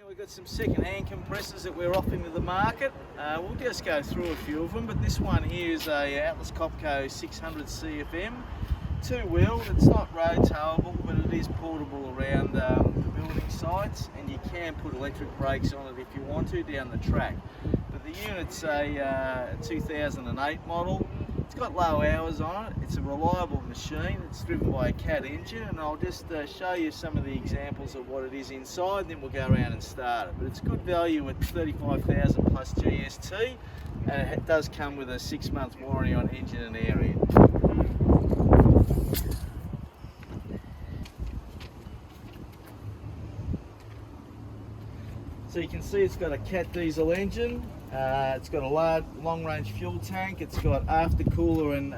We've got some second-hand compressors that we're offering to the market. We'll just go through a few of them, but this one here is a Atlas Copco 600 CFM, two-wheeled. It's not road towable, but it is portable around the building sites, and you can put electric brakes on it if you want to down the track. But the unit's a 2008 model. It's got low hours on it. It's a reliable machine. It's driven by a Cat engine, and I'll just show you some of the examples of what it is inside, then we'll go around and start it. But it's good value at 35,000 plus GST, and it does come with a 6-month warranty on engine and air in. So you can see it's got a Cat diesel engine. It's got a large, long-range fuel tank. It's got aftercooler and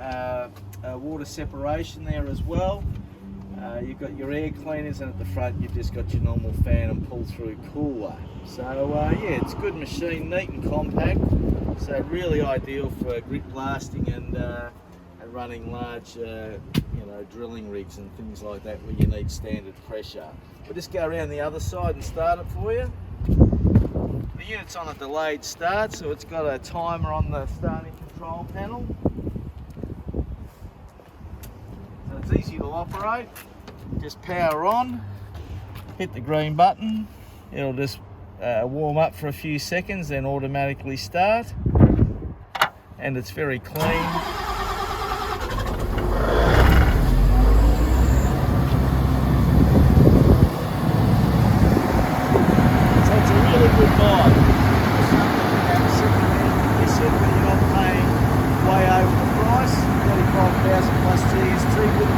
water separation there as well. You've got your air cleaners, and at the front you've just got your normal fan and pull-through cooler. So yeah, it's a good machine, neat and compact. So really ideal for grip blasting and running large, drilling rigs and things like that where you need standard pressure. We'll just go around the other side and start it for you. The unit's on a delayed start, so it's got a timer on the starting control panel. So it's easy to operate. Just power on, hit the green button. It'll just warm up for a few seconds, then automatically start. And it's very clean. Good buy. You're not paying way over the price, 35,000 plus GST with